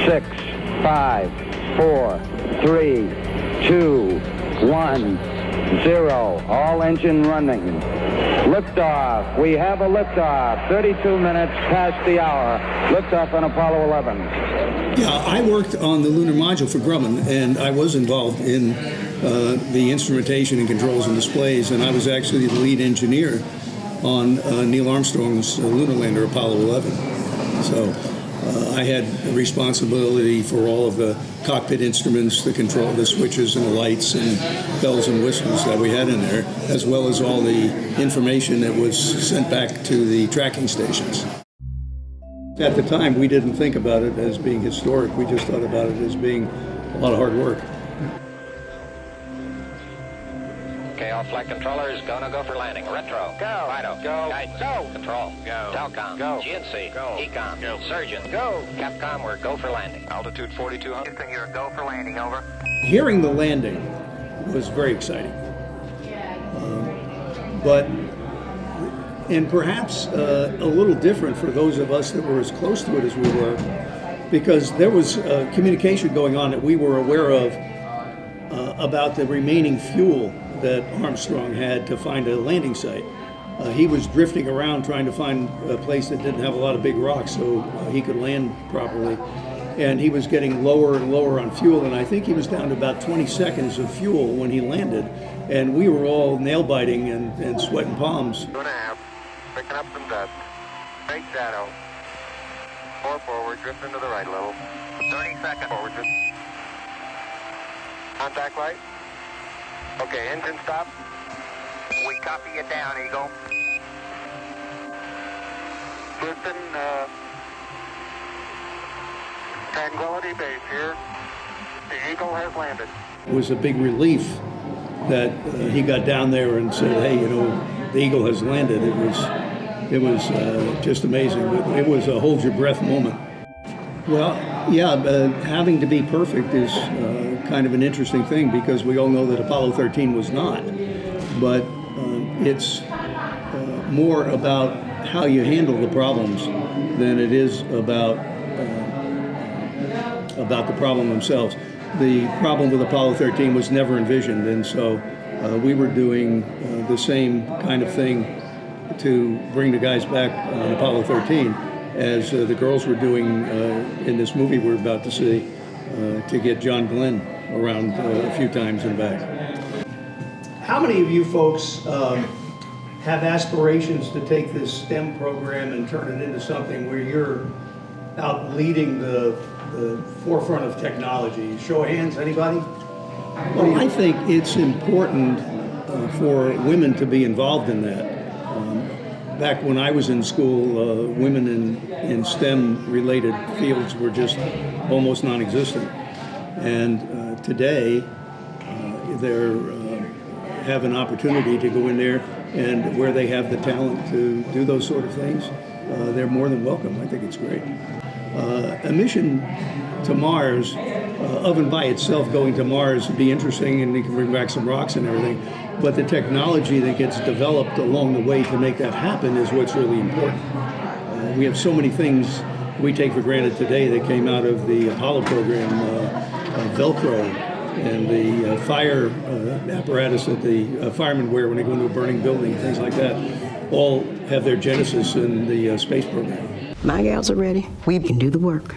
6, 5, 4, 3, 2, 1, 0. All engine running. Liftoff. We have a liftoff. 32 minutes past the hour. Liftoff on Apollo 11. Yeah, I worked on the lunar module for Grumman, and I was involved in the instrumentation and controls and displays, and I was actually the lead engineer on Neil Armstrong's lunar lander, Apollo 11. So I had responsibility for all of the cockpit instruments, the control, the switches and the lights and bells and whistles that we had in there, as well as all the information that was sent back to the tracking stations. At the time, we didn't think about it as being historic. We just thought about it as being a lot of hard work. Okay, all flight controllers, go for landing. Retro. Go. Fido. Go. Guidance. Go. Control. Go. Telcom. Go. GNC. Go. Ecom. Go. Surgeon. Go. Capcom, we're go for landing. Altitude 4,200. Houston, you're go for landing, over. Hearing the landing was very exciting. And perhaps a little different for those of us that were as close to it as we were, because there was communication going on that we were aware of about the remaining fuel that Armstrong had to find a landing site. He was drifting around trying to find a place that didn't have a lot of big rocks so he could land properly. And he was getting lower and lower on fuel, and I think he was down to about 20 seconds of fuel when he landed. And we were all nail-biting and sweating palms. 2.5, picking up some dust. Straight shadow. 4 forward, drifting to the right a little. 30 seconds. Forward, drift. Contact light. Okay, engine stop. We copy you down, Eagle. Houston, Tranquility Base here. The Eagle has landed. It was a big relief that he got down there and said, "Hey, you know, the Eagle has landed." It was just amazing. It was a hold your breath moment. Well, yeah, having to be perfect is kind of an interesting thing because we all know that Apollo 13 was not. But it's more about how you handle the problems than it is about the problem themselves. The problem with Apollo 13 was never envisioned, and so we were doing the same kind of thing to bring the guys back on Apollo 13 as the girls were doing in this movie we're about to see to get John Glenn around a few times and back. How many of you folks have aspirations to take this STEM program and turn it into something where you're out leading the forefront of technology? Show of hands, anybody? Well, I think it's important for women to be involved in that. Back when I was in school, women in STEM-related fields were just almost non-existent. And today, they have an opportunity to go in there, and where they have the talent to do those sort of things, they're more than welcome. I think it's great. A mission to Mars, of and by itself, going to Mars would be interesting, and you can bring back some rocks and everything. But the technology that gets developed along the way to make that happen is what's really important. We have so many things we take for granted today that came out of the Apollo program, Velcro, and the fire apparatus that the firemen wear when they go into a burning building, things like that, all have their genesis in the space program. My gals are ready. We can do the work.